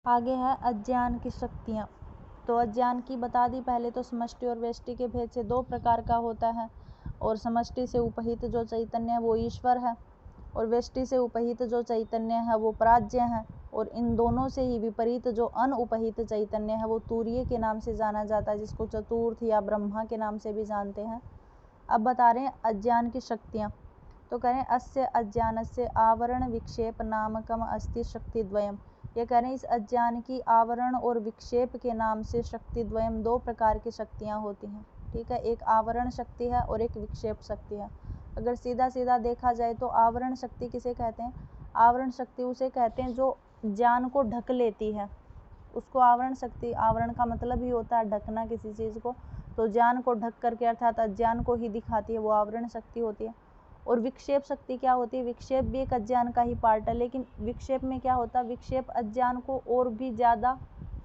आगे है अज्ञान की शक्तियाँ। तो अज्ञान की बता दी पहले, तो समष्टि और व्यष्टि के भेद से दो प्रकार का होता है, और समष्टि से उपहित जो चैतन्य है वो ईश्वर है, और व्यष्टि से उपहित जो चैतन्य है वो प्राज्ञ है, और इन दोनों से ही विपरीत जो अनुपहित चैतन्य है वो तूर्य के नाम से जाना जाता है, जिसको चतुर्थ या ब्रह्मा के नाम से भी जानते हैं। अब बता रहे हैं अज्ञान की शक्तियाँ। तो करें अस्य अज्ञानस्य आवरण विक्षेप नामकम अस्ति शक्तिद्वयम्। ये कह रहे हैं इस अज्ञान की आवरण और विक्षेप के नाम से शक्तिद्वयम् दो प्रकार की शक्तियाँ होती हैं। ठीक है, एक आवरण शक्ति है और एक विक्षेप शक्ति है। अगर सीधा सीधा देखा जाए तो आवरण शक्ति किसे कहते हैं? आवरण शक्ति उसे कहते हैं जो ज्ञान को ढक लेती है, उसको आवरण शक्ति, आवरण का मतलब ही होता है ढकना किसी चीज़ को, तो ज्ञान को ढक करके अर्थात अज्ञान को ही दिखाती है, वो आवरण शक्ति होती है। और विक्षेप शक्ति क्या होती है? विक्षेप भी एक अज्ञान का ही पार्ट है, लेकिन विक्षेप में क्या होता है? विक्षेप अज्ञान को और भी ज़्यादा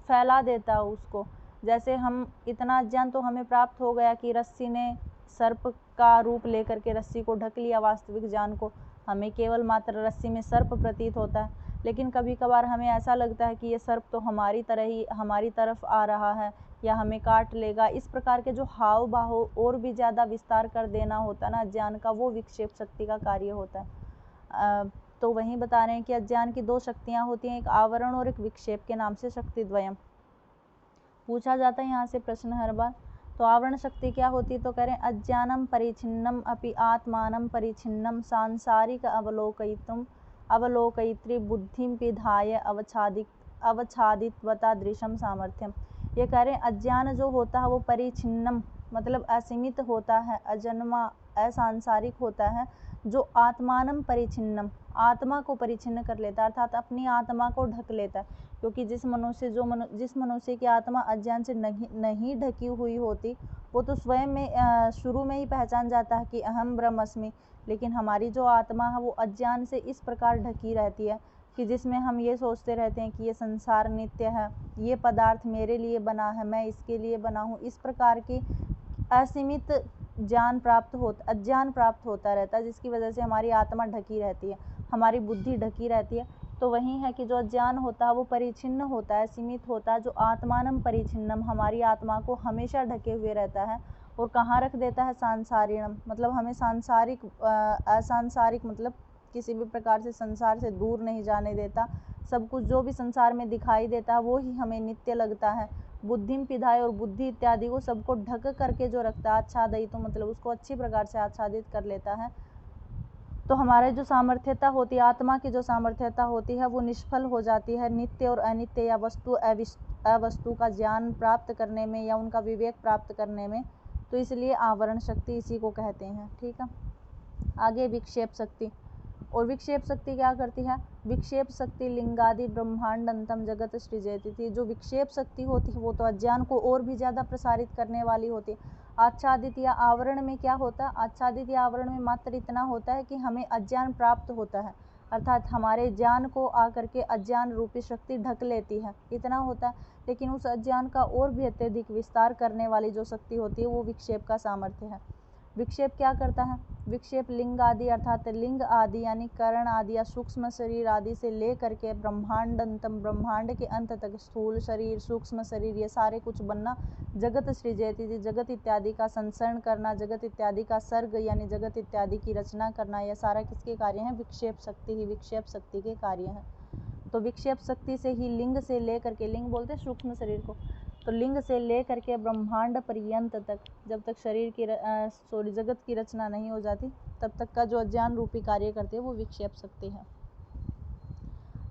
फैला देता है उसको। जैसे हम इतना अज्ञान तो हमें प्राप्त हो गया कि रस्सी ने सर्प का रूप लेकर के रस्सी को ढक लिया, वास्तविक ज्ञान को हमें केवल मात्र रस्सी में सर्प प्रतीत होता है, लेकिन कभी कभार हमें ऐसा लगता है कि ये सर्प तो हमारी तरह ही हमारी तरफ आ रहा है या हमें काट लेगा। इस प्रकार के जो हाव भाव और भी ज़्यादा विस्तार कर देना होता है ना अज्ञान का, वो विक्षेप शक्ति का कार्य होता है। तो वहीं बता रहे हैं कि अज्ञान की दो शक्तियाँ होती हैं, एक आवरण और एक विक्षेप के नाम से शक्तिद्वयम्। पूछा जाता है यहाँ से प्रश्न हर बार। तो आवरण शक्ति क्या होती है? तो कह रहे हैं अज्ञानम परिच्छिन्नम अपि आत्मानं परिच्छिन्नम सांसारिक अवलोकयित्री बुद्धिं पिधाय अवच्छादित्वता दृशम सामर्थ्यम। ये कह रहे हैं अज्ञान जो होता है वो परिच्छिन्नम मतलब असीमित होता है, अजन्मा असंसारिक होता है, जो आत्मानं परिच्छिन्नम आत्मा को परिच्छिन्न कर लेता है, अर्थात अपनी आत्मा को ढक लेता है। क्योंकि जिस मनुष्य की आत्मा अज्ञान से नहीं ढकी हुई होती, वो तो स्वयं में शुरू में ही पहचान जाता है कि अहम ब्रह्मस्मि, लेकिन हमारी जो आत्मा है वो अज्ञान से इस प्रकार ढकी रहती है कि जिसमें हम ये सोचते रहते हैं कि ये संसार नित्य है, ये पदार्थ मेरे लिए बना है, मैं इसके लिए बना हूँ। इस प्रकार की असीमित अज्ञान प्राप्त होता रहता है, जिसकी वजह से हमारी आत्मा ढकी रहती है, हमारी बुद्धि ढकी रहती है। तो वही है कि जो अज्ञान होता है वो परिच्छिन्न होता है, सीमित होता है, जो आत्मानं परिच्छिन्नम हमारी आत्मा को हमेशा ढके हुए रहता है। और कहाँ रख देता है? सांसारिणम मतलब हमें सांसारिक असंसारिक मतलब किसी भी प्रकार से संसार से दूर नहीं जाने देता। सब कुछ जो भी संसार में दिखाई देता है वो ही हमें नित्य लगता है। बुद्धिम पिधाय और बुद्धि इत्यादि को सबको ढक करके जो रखता है, आच्छादयित तो मतलब उसको अच्छी प्रकार से आच्छादित कर लेता है। तो हमारे जो सामर्थ्यता होती है, आत्मा की जो सामर्थ्यता होती है वो निष्फल हो जाती है नित्य और अनित्य या वस्तु अवस्तु का ज्ञान प्राप्त करने में या उनका विवेक प्राप्त करने में। तो इसलिए आवरण शक्ति इसी को कहते हैं। ठीक है, आगे विक्षेप शक्ति। और विक्षेप शक्ति क्या करती है? विक्षेप शक्ति लिंगादि ब्रह्मांड अंतम जगत सृजति थी। जो विक्षेप शक्ति होती है वो तो अज्ञान को और भी ज़्यादा प्रसारित करने वाली होती है। आच्छादित या आवरण में क्या होता है? आच्छादित या आवरण में मात्र इतना होता है कि हमें अज्ञान प्राप्त होता है, अर्थात हमारे ज्ञान को आकर के अज्ञान रूपी शक्ति ढक लेती है, इतना होता है। लेकिन उस अज्ञान का और भी अत्यधिक विस्तार करने वाली जो शक्ति होती है वो विक्षेप का सामर्थ्य है। विक्षेप क्या करता है? विक्षेप लिंग आदि अर्थात लिंग आदि यानी करण आदि या सूक्ष्म शरीर आदि से ले करके ब्रह्मांड अंतम ब्रह्मांड के अंत तक स्थूल शरीर, सूक्ष्म शरीर, ये सारे कुछ बनना, जगत सृजति जगत इत्यादि का संसरण करना, जगत इत्यादि का सर्ग यानी जगत इत्यादि की रचना करना, यह सारा किसके कार्य हैं? विक्षेप शक्ति ही विक्षेप शक्ति के कार्य हैं। तो विक्षेप शक्ति से ही लिंग से ले करके, लिंग बोलते हैं सूक्ष्म शरीर को, तो लिंग से ले करके ब्रह्मांड पर्यंत तक, जब तक शरीर की जगत की रचना नहीं हो जाती तब तक का जो अज्ञान रूपी कार्य करती है वो विक्षेप शक्ति है।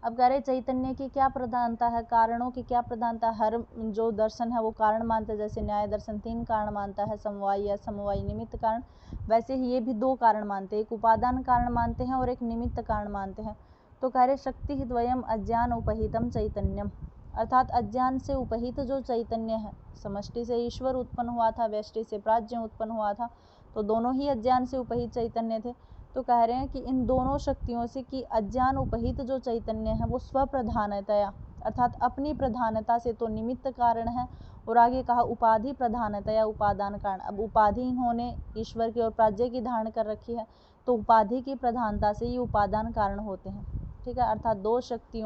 अब कह रहे चैतन्य की क्या प्रधानता है, कारणों की क्या प्रधानता। हर जो दर्शन है वो कारण मानता है, जैसे न्याय दर्शन 3 कारण मानता है, समवायी या समवायी निमित्त कारण, वैसे ही ये भी 2 कारण मानते हैं, एक उपादान कारण मानते हैं और एक निमित्त कारण मानते हैं। तो कह रहे शक्ति ही द्वयम अज्ञान उपहितम चैतन्यम, अर्थात अज्ञान से उपहित जो चैतन्य है, समष्टि से ईश्वर उत्पन्न हुआ था, व्यष्टि से प्राज्ञ उत्पन्न हुआ था, तो दोनों ही अज्ञान से उपहित चैतन्य थे। तो कह रहे हैं कि इन दोनों शक्तियों से कि अज्ञान उपहित जो चैतन्य है वो स्वप्रधानतया अर्थात अपनी प्रधानता से तो निमित्त कारण है, और आगे कहा उपाधि प्रधानतया उपादान कारण। अब उपाधि इन्होंने ईश्वर की और प्राज्ञ की धारण कर रखी है, तो उपाधि की प्रधानता से ये उपादान कारण होते हैं। ठीक है, अर्थात दो शक्ति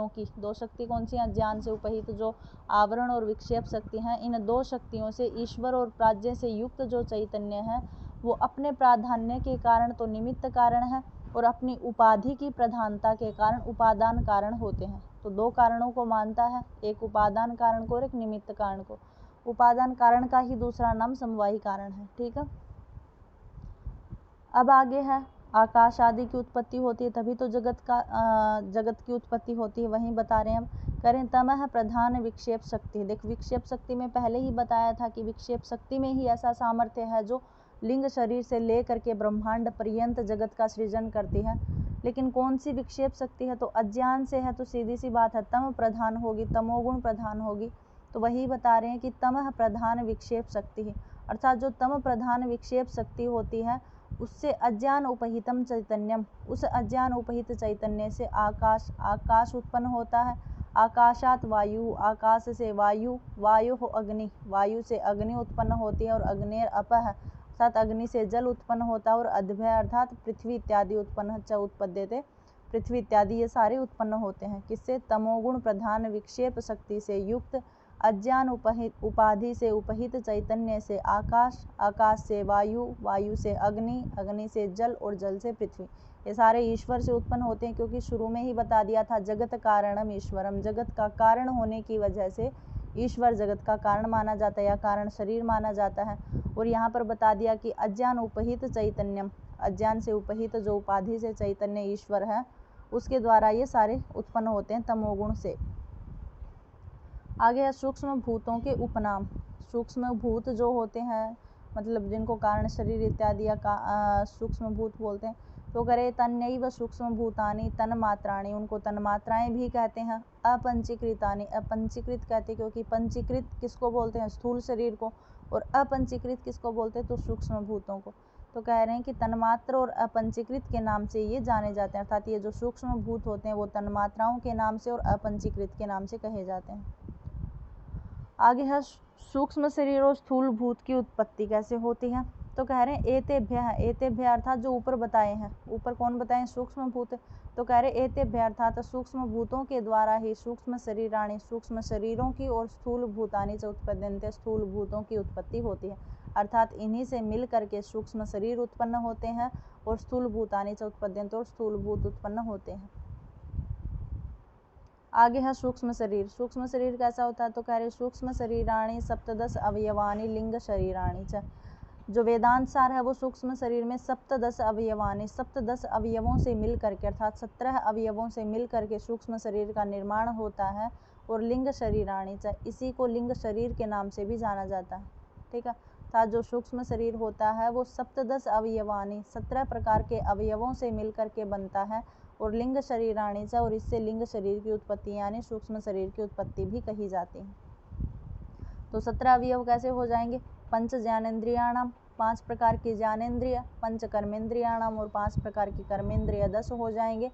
कौन सी हैं? ज्ञान से उपहित जो आवरण और विक्षेप शक्ति हैं, इन दो शक्तियों से ईश्वर और प्राज्ञ से युक्त जो चैतन्य है वो अपने प्राधान्य के कारण तो निमित्त कारण है और अपनी उपाधि की प्रधानता के कारण उपादान कारण होते हैं। तो दो कारणों को मानता है, एक उपादान कारण को और एक निमित्त कारण को। उपादान कारण का ही दूसरा नाम समवायी कारण है। ठीक है, अब आगे है आकाश आदि की उत्पत्ति होती है तभी तो जगत की उत्पत्ति होती है, वहीं बता रहे हैं हम। करें तमह प्रधान विक्षेप शक्ति। देख, विक्षेप शक्ति में पहले ही बताया था कि विक्षेप शक्ति में ही ऐसा सामर्थ्य है जो लिंग शरीर से लेकर के ब्रह्मांड पर्यंत जगत का सृजन करती है। लेकिन कौन सी विक्षेप शक्ति है? तो अज्ञान से है, तो सीधी सी बात है तम प्रधान होगी, तमोगुण प्रधान होगी। तो वही बता रहे हैं कि तमह प्रधान विक्षेप शक्ति ही, अर्थात जो तम प्रधान विक्षेप शक्ति होती है उससे अज्ञान उपहितम चैतन्यम, उस अज्ञान उपहित चैतन्य से आकाश उत्पन्न होता है। आकाशात वायु, आकाश से वायु, वायु हो अग्नि, वायु से अग्नि उत्पन्न होती है और अग्नेर अपः, अर्थात अग्नि से जल उत्पन्न होता है और अद्भय अर्थात पृथ्वी इत्यादि उत्पन्न च उत्पद्यते, पृथ्वी इत्यादि ये सारे उत्पन्न होते हैं। किससे? तमोगुण प्रधान विक्षेप शक्ति से युक्त अज्ञान उपाधि से उपहित चैतन्य से आकाश, आकाश से वायु, वायु से अग्नि, अग्नि से जल और जल से पृथ्वी, ये सारे ईश्वर से उत्पन्न होते हैं। क्योंकि शुरू में ही बता दिया था जगत कारणम ईश्वरम, जगत का कारण होने की वजह से ईश्वर जगत का कारण माना जाता है या कारण शरीर माना जाता है। और यहाँ पर बता दिया कि अज्ञान उपहित चैतन्यम, अज्ञान से उपहित जो उपाधि से चैतन्य ईश्वर है उसके द्वारा ये सारे उत्पन्न होते हैं तमोगुण से। आगे है सूक्ष्म भूतों के उपनाम। सूक्ष्म भूत जो होते हैं मतलब जिनको कारण शरीर इत्यादि या सूक्ष्म भूत बोलते हैं। तो करे तन्नैव सूक्ष्म भूतानि तन्मात्राणि, उनको तन्मात्राएं भी कहते हैं। अपंचीकृतानि, अपंचीकृत कहते हैं क्योंकि पंचीकृत किसको बोलते हैं? स्थूल शरीर को, और अपंचीकृत किसको बोलते हैं? तो सूक्ष्म भूतों को। तो कह रहे हैं कि तन्मात्र और अपंचीकृत के नाम से ये जाने जाते हैं, अर्थात ये जो सूक्ष्म भूत होते हैं वो तन्मात्राओं के नाम से और अपंचीकृत के नाम से कहे जाते हैं। आगे है सूक्ष्म शरीर और स्थूल भूत की उत्पत्ति कैसे होती है। तो कह रहे हैं एतेभ्य अर्थात जो ऊपर बताए हैं, ऊपर कौन बताए? सूक्ष्म भूत। तो कह रहे एतेभ्य अर्थात सूक्ष्म भूतों के द्वारा ही सूक्ष्म शरीराणि, सूक्ष्म शरीरों की, और स्थूल भूतानि च उत्पद्यन्ते, स्थूल भूतों की उत्पत्ति होती है। अर्थात इन्हीं से मिल करके सूक्ष्म शरीर उत्पन्न होते हैं और स्थूल भूतानि च उत्पद्यन्ते, और स्थूल भूत उत्पन्न होते हैं। आगे है सूक्ष्म शरीर। सूक्ष्म शरीर कैसा होता है? तो कह रहे सूक्ष्म शरीराणि सप्तदश अवयवानि लिंग शरीराणि च। जो वेदांत सार है वो सूक्ष्म शरीर में सप्तदश अवयवानि, सप्तदश अवयवों से मिल करके अर्थात 17 अवयवों से मिल करके सूक्ष्म शरीर का निर्माण होता है। और लिंग शरीराणि च, इसी को लिंग शरीर के नाम से भी जाना जाता है। ठीक है, अर्थात जो सूक्ष्म शरीर होता है वो सप्तदश अवयवानि, 17 प्रकार के अवयवों से मिल करके बनता है। और लिंग शरीराणि च, और इससे लिंग शरीर की उत्पत्ति यानी सूक्ष्म शरीर की उत्पत्ति भी कही जाती है। तो 17 अवयव कैसे हो जाएंगे? पंच ज्ञानेन्द्रियाणाम, 5 प्रकार की ज्ञानेन्द्रिय, पंच कर्मेंद्रियाणाम, और 5 प्रकार की कर्मेंद्रिय, 10 हो जाएंगे।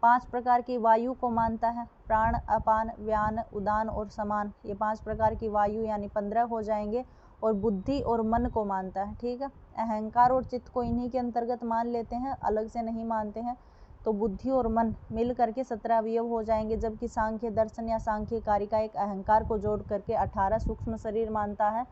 5 प्रकार की वायु को मानता है, प्राण, अपान, व्यान, उदान और समान, ये 5 प्रकार की वायु यानी 15 हो जाएंगे। और बुद्धि और मन को मानता है। ठीक है, अहंकार और चित्त को इन्हीं के अंतर्गत मान लेते हैं, अलग से नहीं मानते हैं। तो बुद्धि और मन मिल करके 17 अवयव हो जाएंगे, जबकि सांख्य दर्शन या सांख्य कारिका एक अहंकार को जोड़ करके 18 सूक्ष्म शरीर मानता है।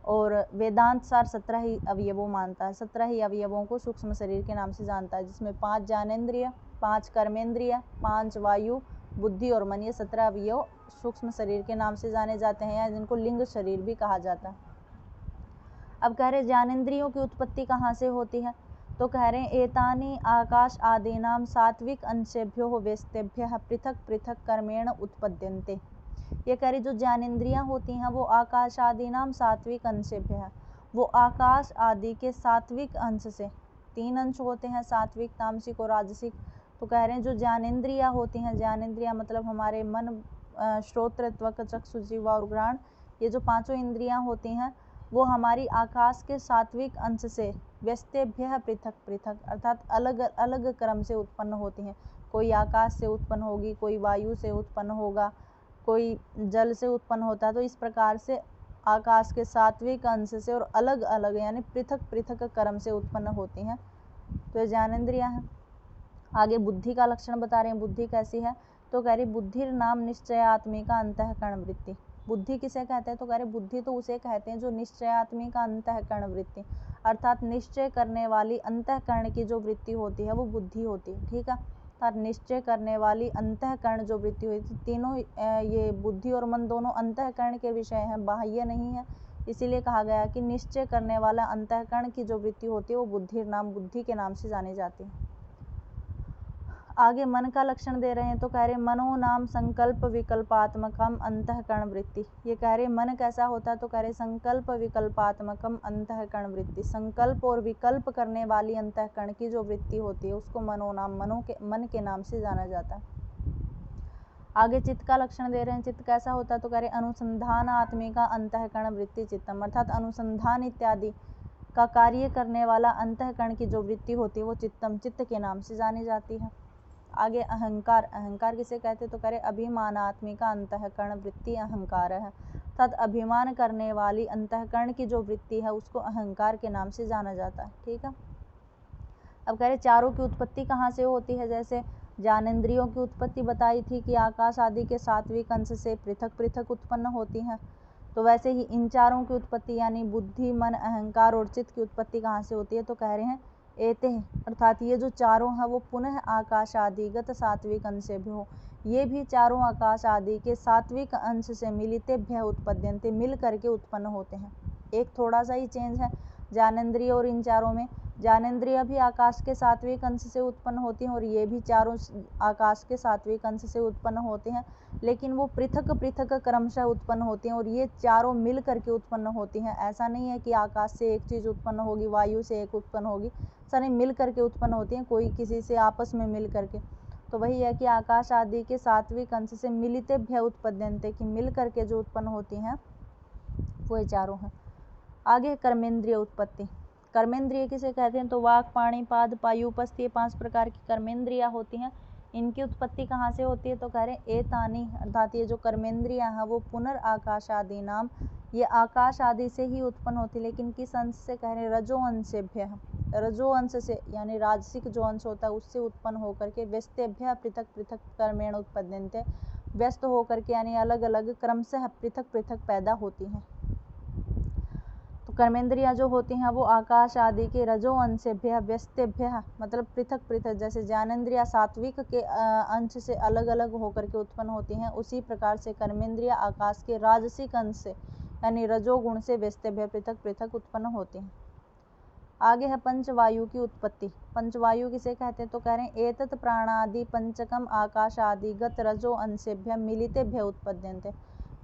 और वेदांत सार 17 ही अवयवों मानता है, 17 ही अवयवों को सूक्ष्म शरीर के नाम से जानता है, जिसमें 5 ज्ञानेन्द्रिय, 5 कर्मेंद्रिय, 5 वायु, बुद्धि और मन, ये 17 अवयव सूक्ष्म शरीर के नाम से जाने जाते हैं या जिनको लिंग शरीर भी कहा जाता है। अब कह रहे ज्ञानेन्द्रियों की उत्पत्ति कहाँ से होती है। तो कह रहे हैं एतानि आकाश आदीनाम सात्विक अंशेभ्यो व्यस्तेभ्यः पृथक पृथक कर्मेण उत्पद्यन्ते। ये कह रही जो ज्ञानेन्द्रियां होती हैं वो आकाश आदि नाम सात्विक अंशेभ्य है, वो आकाश आदि के सात्विक अंश से, 3 अंश होते हैं, सात्विक, तामसिक और राजसिक। तो कह रहे हैं जो ज्ञानेन्द्रियां होती हैं, ज्ञानेन्द्रियां मतलब हमारे मन, श्रोत्र, त्वक, चक्षु, जीवा और घ्राण, ये जो 5 इंद्रियां होती हैं वो हमारी आकाश के सात्विक अंश से व्यस्तेभ्य पृथक पृथक अर्थात अलग अलग क्रम से उत्पन्न होती हैं। कोई आकाश से उत्पन्न होगी, कोई वायु से उत्पन्न होगा, कोई जल से उत्पन्न होता है। तो इस प्रकार से आकाश के सात्विक अंश से और अलग अलग यानी पृथक पृथक क्रम से उत्पन्न होती हैं। तो ये ज्ञानेन्द्रियां हैं। आगे बुद्धि का लक्षण बता रहे हैं, बुद्धि कैसी है, तो कह रही बुद्धिर नाम निश्चयात्मिका अंतःकरण वृत्ति। बुद्धि किसे कहते हैं, तो कह रहे बुद्धि तो उसे कहते हैं जो निश्चयात्मिका अंतःकरण वृत्ति, अर्थात निश्चय करने वाली अंतःकरण की जो वृत्ति होती है वो बुद्धि होती है। ठीक है, अर्थात निश्चय करने वाली अंतःकरण जो वृत्ति हुई थी, तीनों ये बुद्धि और मन दोनों अंतःकरण के विषय हैं, बाह्य नहीं है, इसीलिए कहा गया कि निश्चय करने वाला अंतःकरण की जो वृत्ति होती है वो बुद्धिर नाम, बुद्धि के नाम से जानी जाती है। आगे मन का लक्षण दे रहे हैं, तो कह रहे मनो नाम संकल्प विकल्पात्मकम अंतःकरण वृत्ति। ये कह रहे मन कैसा होता है, तो कह रहे संकल्प विकल्पात्मकम अंतःकरण वृत्ति, संकल्प और विकल्प करने वाली अंतःकरण की जो वृत्ति होती है उसको मनोनाम, मन के नाम से जाना जाता है। आगे चित्त का लक्षण दे रहे हैं, चित्त कैसा होता है, तो कह रहे अनुसंधान आत्मिका अंतःकरण वृत्ति चित्तम, अर्थात अनुसंधान इत्यादि का कार्य करने वाला अंतःकरण की जो वृत्ति होती है वो चित्तम, चित्त के नाम से जानी जाती है। आगे अहंकार, अहंकार किसे कहते हैं, तो कह रहे अभिमानात्मिका अंतःकरण वृत्ति अहंकार है, अर्थात अभिमान करने वाली अंतःकरण की जो वृत्ति है उसको अहंकार के नाम से जाना जाता है। ठीक है, अब कह रहे चारों की उत्पत्ति कहाँ से होती है, जैसे ज्ञानेंद्रियों की उत्पत्ति बताई थी कि आकाश आदि के सात्विक अंश से पृथक पृथक उत्पन्न होती हैं, तो वैसे ही इन चारों की उत्पत्ति यानी बुद्धि, मन, अहंकार और चित्त की उत्पत्ति कहाँ से होती है, तो कह रहे हैं एते, अर्थात ये जो चारों हैं वो पुनः आकाश आदिगत सात्विक अंश से भी हो, ये भी चारों आकाश आदि के सात्विक अंश से मिलितेभ्य उत्पद्यन्ते, मिल करके उत्पन्न होते हैं। एक थोड़ा सा ही चेंज है ज्ञानेंद्रिय और इन चारों में, ज्ञानेंद्रिय भी आकाश के सात्विक अंश से उत्पन्न होती हैं और ये भी चारों आकाश के सात्विक अंश से उत्पन्न होते हैं, लेकिन वो पृथक पृथक क्रमशः उत्पन्न होती हैं और ये चारों मिल करके उत्पन्न होती हैं। ऐसा नहीं है कि आकाश से एक चीज़ उत्पन्न होगी, वायु से एक उत्पन्न होगी, ऐसा नहीं, मिल करके उत्पन्न होती हैं, कोई किसी से आपस में मिल करके। तो वही है कि आकाश आदि के सात्विक अंश से मिलितेभ्य उत्पद्यन्ते, कि मिल करके जो उत्पन्न होती हैं वो ये चारों हैं। आगे कर्मेंद्रिय उत्पत्ति, कर्मेंद्रिय किसे कहते हैं, तो वाक, पाणि, पाद, पायुपस्थ, ये 5 प्रकार की कर्मेंद्रियाँ होती हैं। इनकी उत्पत्ति कहाँ से होती है, तो कह रहे एतानी, अर्थात ये जो कर्मेंद्रियाँ हैं वो पुनर् आकाश आदि नाम, ये आकाश आदि से ही उत्पन्न होती, लेकिन किस अंश से, कह रहे रजो अंशेभ्य, रजो अंश से यानी राजसिक जो अंश होता है उससे उत्पन्न होकर के व्यस्तेभ्य पृथक पृथक कर्मेण उत्पद्यन्ते, व्यस्त होकर के यानी अलग अलग क्रमशः पृथक पृथक पैदा होती हैं। तो कर्मेंद्रियाँ जो होती हैं वो आकाश आदि के रजो अंशेभ्य व्यस्तेभ्य, मतलब पृथक पृथक, जैसे ज्ञानेंद्रिया सात्विक के अंश से अलग अलग होकर के उत्पन्न होती हैं, उसी प्रकार से कर्मेंद्रिया आकाश के राजसिक अंश से यानी रजोगुण से व्यस्तेभ्य पृथक पृथक उत्पन्न होती हैं। आगे है पंचवायु की उत्पत्ति, पंचवायु किसे कहते हैं, तो कह रहे हैं एतत् प्राणादि पंचकम आकाश आदि गत रजो अंशेभ्य मिलितेभ्य उत्पद्यन्ते,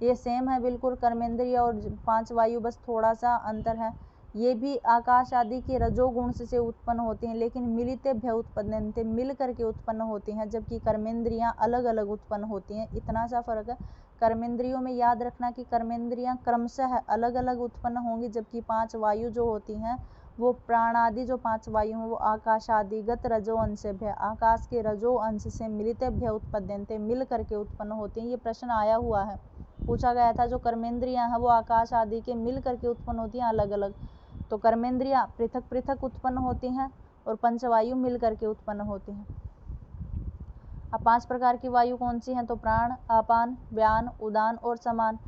ये सेम है बिल्कुल कर्मेंद्रिय और 5 वायु, बस थोड़ा सा अंतर है, ये भी आकाश आदि के रजोगुण से उत्पन्न होती हैं, लेकिन मिलितेभ्य उत्पद्यन्ते, मिल करके उत्पन्न होती हैं, जबकि कर्मेंद्रियाँ अलग अलग उत्पन्न होती हैं, इतना सा फर्क है। कर्मेंद्रियों में याद रखना कि कर्मेंद्रियाँ क्रमशः अलग अलग उत्पन्न होंगी, जबकि 5 वायु जो होती हैं वो प्राण आदि जो 5 वायु हैं वो आकाश आदिगत रजो अंशेभ्य, आकाश के रजो अंश से मिलितेभ्य उत्पद्यन्ते, मिल करके उत्पन्न होती हैं। ये प्रश्न आया हुआ है, पूछा गया था जो कर्मेंद्रियाँ हैं वो आकाश आदि के मिल करके उत्पन्न होती हैं अलग अलग, तो कर्मेंद्रियाँ पृथक पृथक उत्पन्न होती हैं और पंचवायु मिल करके उत्पन्न होती हैं। अब 5 प्रकार की वायु कौन सी हैं, तो प्राण, अपान, व्यान, उदान और समान।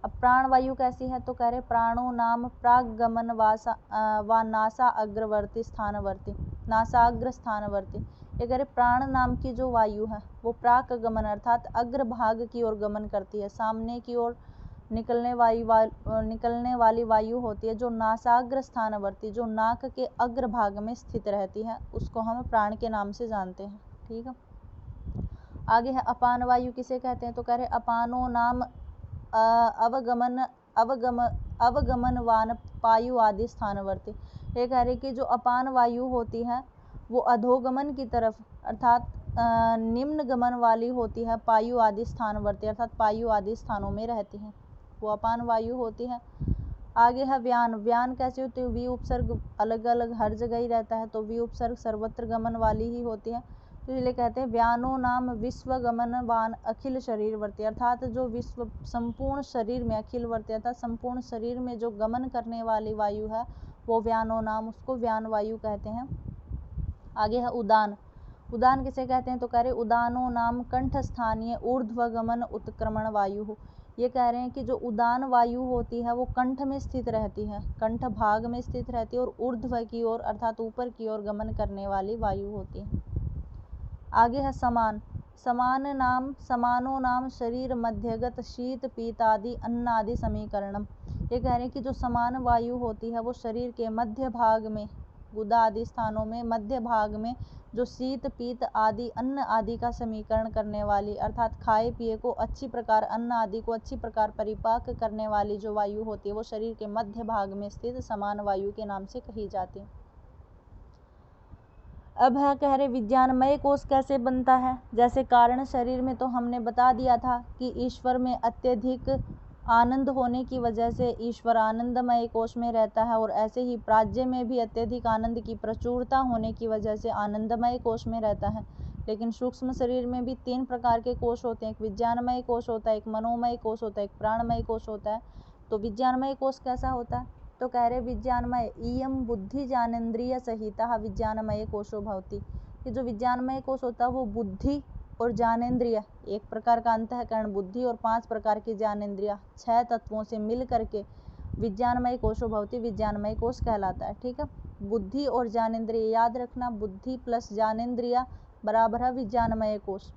अब प्राण वायु कैसी है, तो कह रहे प्राणो नाम प्रागगमन व नासा अग्रवर्ती स्थानवर्ती, नासाग्र स्थानवर्ती। ये कह रहे प्राण नाम की जो वायु है वो प्राक गमन अर्थात अग्रभाग की ओर गमन करती है, सामने की ओर निकलने वाली वायु होती है, जो नासाग्र स्थानवर्ती, जो नाक के अग्रभाग में स्थित रहती है, उसको हम प्राण के नाम से जानते हैं। ठीक है, आगे है अपान वायु किसे कहते हैं, तो कह रहे अपानो नाम अवगमनवान पायु आदि स्थानवर्ती। ये कह रहे कि जो अपान वायु होती है वो अधोगमन की तरफ अर्थात निम्न गमन वाली होती है, पायु आदि स्थानवर्ती अर्थात पायु आदि स्थानों में रहती है, वो अपान वायु होती है। आगे है व्यान, व्यान कैसे होती है, वी उपसर्ग अलग अलग हर जगह ही रहता है, तो वी उपसर्ग सर्वत्र गमन वाली ही होती है, तो इसलिए कहते हैं व्यानो नाम विश्व गमनवान अखिल शरीरवर्ती, अर्थात जो विश्व संपूर्ण शरीर में, अखिल वर्ती अर्थात संपूर्ण शरीर में जो गमन करने वाली वायु है वो व्यानो नाम, उसको व्यान वायु कहते हैं। आगे है उदान, उदान किसे कहते हैं? तो कह रहे उदानो नाम कंठ स्थानीय ऊर्ध्वगमन उत्क्रमण वायु। ये कह रहे हैं कि जो उदान वायु होती है वो कंठ में स्थित रहती है, कंठ भाग में स्थित रहती है और ऊर्ध्व की ओर अर्थात ऊपर की ओर गमन करने वाली वायु होती है। आगे है समान। समान नाम समानो नाम शरीर मध्यगत शीत पीत आदि अन्न आदि समीकरणम। ये कह रहे हैं कि जो समान वायु होती है वो शरीर के मध्य भाग में, गुदा आदि स्थानों में मध्य भाग में जो शीत पीत आदि अन्न आदि का समीकरण करने वाली अर्थात खाए पिए को अच्छी प्रकार, अन्न आदि को अच्छी प्रकार परिपाक करने वाली जो वायु होती है वो शरीर के मध्य भाग में स्थित समान वायु के नाम से कही जाती है। अब है कह रहे विज्ञानमय कोश कैसे बनता है? जैसे कारण शरीर में तो हमने बता दिया था कि ईश्वर में अत्यधिक आनंद होने की वजह से ईश्वर आनंदमय कोश में रहता है, और ऐसे ही प्राज्य में भी अत्यधिक आनंद की प्रचुरता होने की वजह से आनंदमय कोश में रहता है। लेकिन सूक्ष्म शरीर में भी 3 प्रकार के कोश होते हैं, एक विज्ञानमय कोश होता है, एक मनोमय कोश होता है, एक प्राणमय कोश होता है। तो विज्ञानमय कोश कैसा होता है? तो कह रहे विज्ञानमय इयम बुद्धि ज्ञानेन्द्रिय सहिता विज्ञानमय कोशो भवति। ये जो विज्ञानमय कोश होता है वो बुद्धि और ज्ञानेन्द्रिय, एक प्रकार का अंतःकरण बुद्धि और 5 प्रकार की ज्ञानेन्द्रिय, 6 तत्वों से मिल करके विज्ञानमय कोशो भवति विज्ञानमय कोश कहलाता है। ठीक है, बुद्धि और ज्ञानेन्द्रिय याद रखना, बुद्धि प्लस ज्ञानेन्द्रिय बराबर है विज्ञानमय कोश।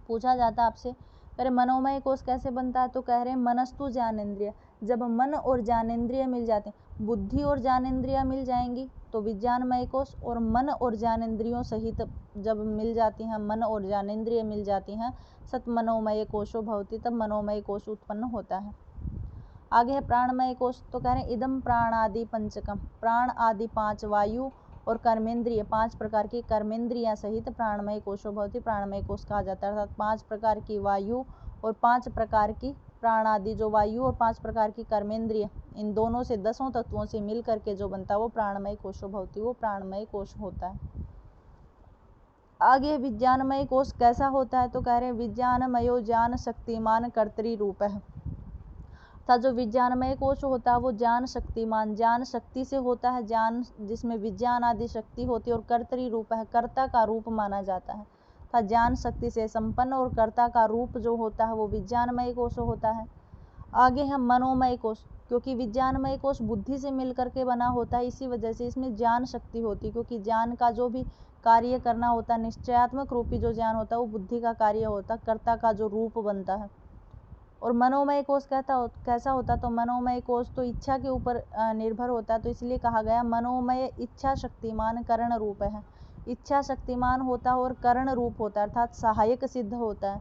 पूछा जाता है आपसे अरे मनोमय कोश कैसे बनता है? तो कह रहे हैं मनस्तु ज्ञानेन्द्रिय। जब मन और ज्ञानेन्द्रिय मिल जाते हैं, बुद्धि और ज्ञानेन्द्रिय मिल जाएंगी तो विज्ञानमय कोश, और मन और ज्ञानेन्द्रियों सहित जब मिल जाती हैं, मन और ज्ञानेन्द्रिय मिल जाती हैं, सत मनोमय कोशो भवति, तब मनोमय कोश उत्पन्न होता है। आगे है प्राणमय कोश। तो कह रहे हैं इदम प्राणादि पंचकम, प्राण आदि 5 वायु और कर्मेंद्रिय 5 प्रकार की कर्मेंद्रियां सहित प्राणमय कोशो भवति प्राणमय कोश कहा जाता है। अर्थात 5 प्रकार की वायु और 5 प्रकार की प्राण आदि जो वायु और 5 प्रकार की कर्मेंद्रिय, इन दोनों से 10 तत्वों से मिल करके जो बनता है वो प्राणमय कोशो भवति, वो प्राणमय कोश होता है। आगे विज्ञानमय कोश कैसा होता है? तो कह रहे हैं विज्ञानमयो ज्ञान शक्तिमान कर्तरी रूप है। था जो विज्ञानमय कोश होता है वो ज्ञान शक्तिमान, ज्ञान शक्ति से होता है, ज्ञान जिसमें विज्ञान आदि शक्ति होती है, और कर्तरी रूप है, कर्ता का रूप माना जाता है। था ज्ञान शक्ति से संपन्न और कर्ता का रूप जो होता है वो विज्ञानमय कोश होता है। आगे है मनोमय कोश। क्योंकि विज्ञानमय कोश बुद्धि से मिलकर के बना होता है, इसी वजह से इसमें ज्ञान शक्ति होती है, क्योंकि ज्ञान का जो भी कार्य करना होता है, निश्चयात्मक रूपी जो ज्ञान होता है वो बुद्धि का कार्य होता है, कर्ता का जो रूप बनता है। और मनोमय कोश कैसा होता? तो मनोमय कोश तो इच्छा के ऊपर निर्भर होता है, तो इसलिए कहा गया मनोमय इच्छा शक्तिमान करण रूप है। इच्छा शक्तिमान होता है और करण रूप होता है, अर्थात सहायक सिद्ध होता है।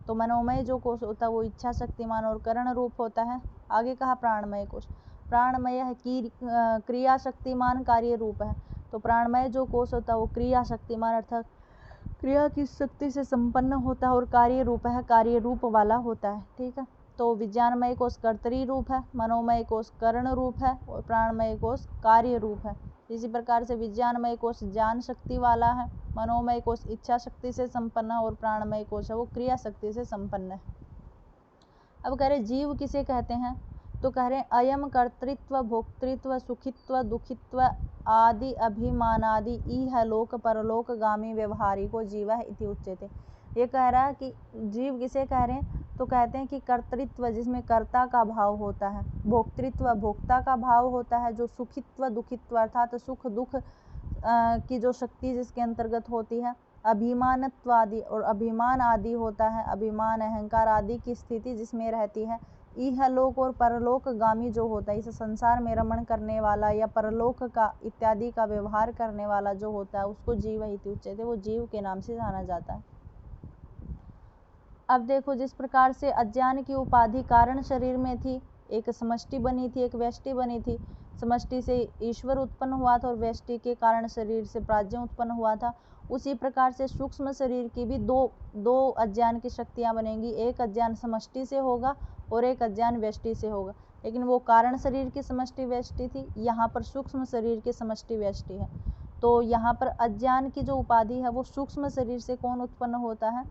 तो मनोमय जो कोश होता है वो इच्छा शक्तिमान और करण रूप होता है। आगे कहा प्राणमय कोश। प्राणमय है क्रिया शक्तिमान कार्य रूप है। तो प्राणमय जो कोश होता है वो क्रिया शक्तिमान अर्थात क्रिया की शक्ति से संपन्न होता है और कार्य रूप है, कार्य रूप वाला होता है। ठीक है, तो विज्ञानमय कोश कर्तरी रूप है, मनोमय कोश करण रूप है और प्राणमय कोश कार्य रूप है। इसी प्रकार से विज्ञानमय कोश ज्ञान शक्ति वाला है, मनोमय कोश इच्छा शक्ति से संपन्न है और प्राणमय कोश है वो क्रिया शक्ति से संपन्न है। अब कह रहे जीव किसे कहते हैं? तो कह रहे अयम कर्तृत्व भोक्तृत्व सुखित्व दुखित्व आदि अभिमानादि इह लोक परलोक गामी व्यवहारिको जीव इति उच्यते। ये कह रहा है कि जीव किसे कह रहे हैं? तो कहते हैं कि कर्तृत्व जिसमें कर्ता का भाव होता है, भोक्तृत्व भोक्ता का भाव होता है, जो सुखित्व दुखित्व अर्थात सुख दुख की जो शक्ति जिसके अंतर्गत होती है, अभिमानत्व आदि और अभिमान आदि होता है, अभिमान अहंकार आदि की स्थिति जिसमें रहती है। इहलोक और परलोक गामी जो होता है, इस संसार में रमण करने वाला या परलोक का इत्यादि का व्यवहार करने वाला जो होता है उसको जीव इति उच्यते, वो जीव के नाम से जाना जाता है। अब देखो जिस प्रकार से अज्ञान की उपाधि कारण शरीर में थी, एक समष्टि बनी थी एक व्यष्टि बनी थी, समष्टि से ईश्वर उत्पन्न हुआ था और व्यष्टि के कारण शरीर से प्राज्ञ उत्पन्न हुआ था। उसी प्रकार से सूक्ष्म शरीर की भी दो अज्ञान की शक्तियां बनेंगी, एक अज्ञान समष्टि से होगा और एक अज्ञान व्यष्टि से होगा। लेकिन वो कारण शरीर की समष्टि व्यष्टि थी, यहाँ पर सूक्ष्म शरीर की समष्टि व्यष्टि है। तो यहाँ पर अज्ञान की जो उपाधि है वो सूक्ष्म शरीर से कौन उत्पन्न होता है?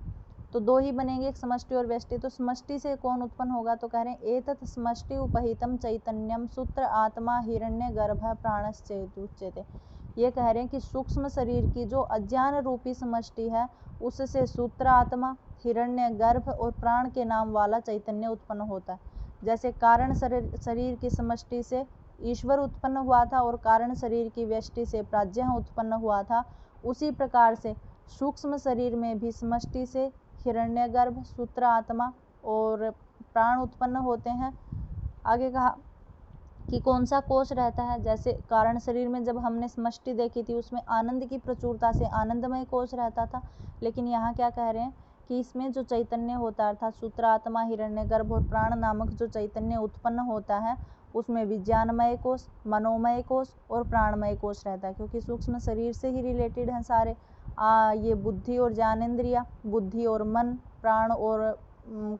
तो 2 ही बनेंगे, एक समष्टि और व्यष्टि। तो समष्टि से कौन उत्पन्न होगा? तो कह रहे हैं एतत् समष्टि उपहितम चैतन्यम सूत्र आत्मा हिरण्य गर्भ प्राणश्चेति उच्यते। ये कह रहे हैं कि सूक्ष्म शरीर की जो अज्ञान रूपी समष्टि है उससे सूत्र आत्मा, हिरण्य गर्भ और प्राण के नाम वाला चैतन्य उत्पन्न होता है। जैसे कारण शरीर की समष्टि से ईश्वर उत्पन्न हुआ था और कारण शरीर की व्यष्टि से प्राज्ञ उत्पन्न हुआ था, उसी प्रकार से सूक्ष्म शरीर में भी समष्टि से हिरण्यगर्भ, सूत्र आत्मा और प्राण उत्पन्न होते हैं। आगे कहा कि कौन सा कोश रहता है। जैसे कारण शरीर में जब हमने समष्टि देखी थी उसमें आनंद की प्रचुरता से आनंदमय कोश रहता था, लेकिन यहाँ क्या कह रहे हैं कि इसमें जो चैतन्य होता है अर्थात सूत्र आत्मा, हिरण्यगर्भ और प्राण नामक जो चैतन्य उत्पन्न होता है उसमें विज्ञानमय कोश, मनोमय कोश और प्राणमय कोश रहता है, क्योंकि सूक्ष्म शरीर से ही रिलेटेड हैं सारे। ये बुद्धि और ज्ञानेंद्रिया, बुद्धि और मन, प्राण और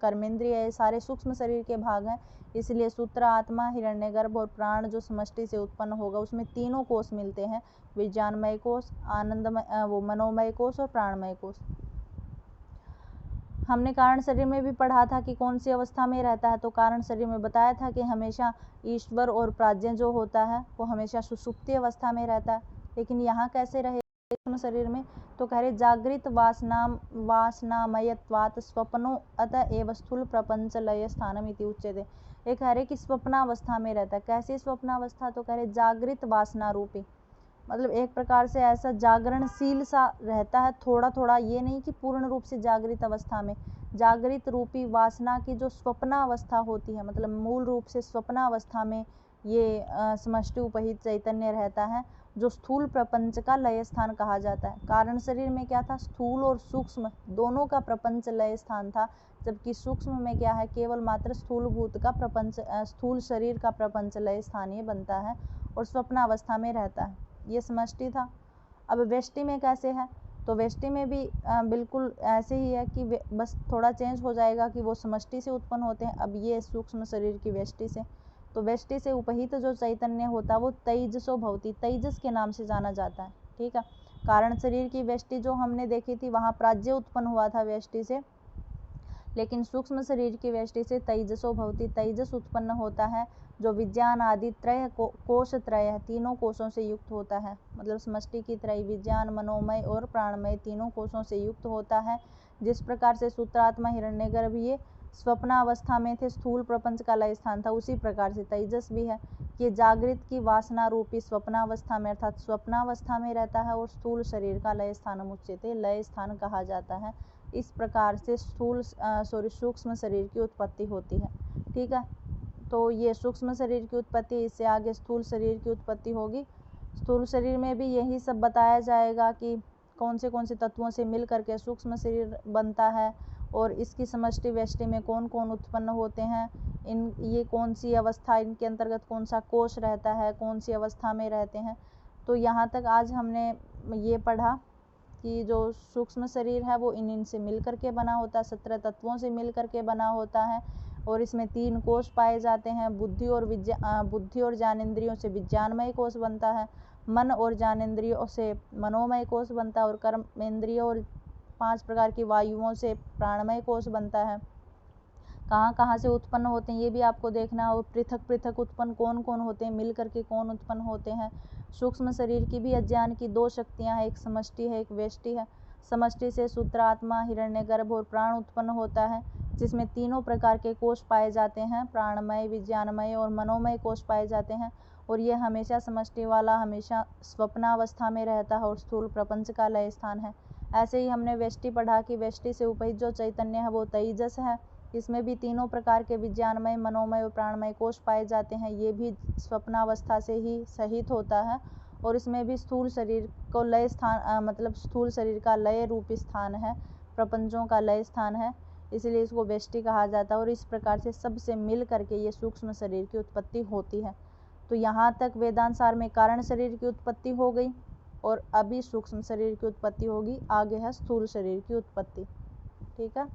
कर्मेंद्रिय, ये सारे सूक्ष्म शरीर के भाग हैं। इसलिए सूत्र आत्मा, हिरण्यगर्भ और प्राण जो समष्टि से उत्पन्न होगा उसमें तीनों कोश मिलते हैं, विज्ञानमय कोश, आनंदमय मनोमय कोश और प्राणमय कोश। हमने कारण शरीर में भी पढ़ा था कि कौन सी अवस्था में रहता है, तो कारण शरीर में बताया था कि हमेशा ईश्वर और प्राज्ञ जो होता है वो हमेशा सुषुप्ति अवस्था में रहता है। लेकिन यहाँ कैसे रहे शरीर में, तो कह रहे जागृत वासनामयत्वात् स्वप्नो अतः एव स्थूल प्रपंच लय स्थानम इति उच्यते। ये कह रहे कि स्वप्नावस्था में रहता है। कैसी स्वप्नावस्था, तो कह रहे जागृत वासना रूपी, मतलब एक प्रकार से ऐसा जागरणशील सा रहता है थोड़ा थोड़ा, ये नहीं कि पूर्ण रूप से जागृत अवस्था में। जागृत रूपी वासना की जो स्वप्नावस्था होती है, मतलब मूल रूप से स्वप्नावस्था में ये समष्टि उपहित चैतन्य रहता है, जो स्थूल प्रपंच का लय स्थान कहा जाता है। कारण शरीर में क्या था, स्थूल और सूक्ष्म दोनों का प्रपंच लय स्थान था, जबकि सूक्ष्म में क्या है, केवल मात्र स्थूल भूत का प्रपंच, स्थूल शरीर का प्रपंच लय स्थान ये बनता है और स्वप्नावस्था में रहता है। ये समष्टि था। अब व्यष्टि में कैसे है, तो व्यष्टि में भी बिल्कुल ऐसे ही है कि बस थोड़ा चेंज हो जाएगा कि वो समष्टि से उत्पन्न होते हैं, अब ये सूक्ष्म शरीर की व्यष्टि से। तो व्यष्टि से उपहित जो चैतन्य होता है वो तेजसो भवति, तेजस के नाम से जाना जाता है। ठीक है, कारण शरीर की व्यष्टि जो हमने देखी थी वहाँ प्राज्ञ उत्पन्न हुआ था व्यष्टि से, लेकिन सूक्ष्म शरीर की व्यष्टि से तेजसो भवति, तेजस उत्पन्न होता है, जो विज्ञान आदि त्रय कोश त्रय है, तीनों कोशों से युक्त होता है। मतलब समष्टि की त्रय विज्ञान, मनोमय और प्राणमय तीनों कोशों से युक्त होता है। जिस प्रकार से सूत्रात्मा, हिरण्यगर्भ ये स्वप्नावस्था में थे, स्थूल प्रपंच का लय स्थान था, उसी प्रकार से तेजस भी है, ये जागृत की वासना रूपी स्वप्नावस्था में अर्थात स्वप्नावस्था में रहता है और स्थूल शरीर का लय स्थान उच्यते, लय स्थान कहा जाता है। इस प्रकार से सूक्ष्म शरीर की उत्पत्ति होती है। ठीक है, तो ये सूक्ष्म शरीर की उत्पत्ति, इससे आगे स्थूल शरीर की उत्पत्ति होगी। स्थूल शरीर में भी यही सब बताया जाएगा कि कौन से तत्वों से मिल करके सूक्ष्म शरीर बनता है और इसकी समष्टि व्यष्टि में कौन कौन उत्पन्न होते हैं, ये कौन सी अवस्था, इनके अंतर्गत कौन सा कोश रहता है, कौन सी अवस्था में रहते हैं। तो यहाँ तक आज हमने ये पढ़ा कि जो सूक्ष्म शरीर है वो इन से मिल करके बना होता है, 17 तत्वों से मिल करके बना होता है और इसमें 3 कोश पाए जाते हैं। बुद्धि और ज्ञानेंद्रियों से विज्ञानमय कोश बनता है, मन और ज्ञानेंद्रियों से मनोमय कोश बनता है और कर्मेंद्रियों और 5 प्रकार की वायुओं से प्राणमय कोश बनता है। कहाँ से उत्पन्न होते हैं ये भी आपको देखना है, और पृथक पृथक उत्पन्न कौन कौन होते हैं, मिल करके कौन उत्पन्न होते हैं। सूक्ष्म शरीर की भी अज्ञान की 2 शक्तियाँ हैं, एक समष्टि है, एक व्यष्टि है। समष्टि से सूत्रात्मा, हिरण्यगर्भ और प्राण उत्पन्न होता है, जिसमें तीनों प्रकार के कोश पाए जाते हैं, प्राणमय, विज्ञानमय और मनोमय कोश पाए जाते हैं। और ये हमेशा समष्टि वाला हमेशा स्वप्नावस्था में रहता है और स्थूल प्रपंच का लय स्थान है। ऐसे ही हमने व्यष्टि पढ़ा कि व्यष्टि से उपहित जो चैतन्य है वो तेजस है, इसमें भी तीनों प्रकार के विज्ञानमय, मनोमय और प्राणमय कोश पाए जाते हैं, ये भी स्वप्नावस्था से ही सहित होता है और इसमें भी स्थूल शरीर को लय स्थान मतलब स्थूल शरीर का लय रूपी स्थान है, प्रपंचों का लय स्थान है, इसलिए इसको व्यष्टि कहा जाता है। और इस प्रकार से सबसे मिल करके ये सूक्ष्म शरीर की उत्पत्ति होती है। तो यहाँ तक वेदांत सार में कारण शरीर की उत्पत्ति हो गई और अभी सूक्ष्म शरीर की उत्पत्ति होगी, आगे है स्थूल शरीर की उत्पत्ति। ठीक है।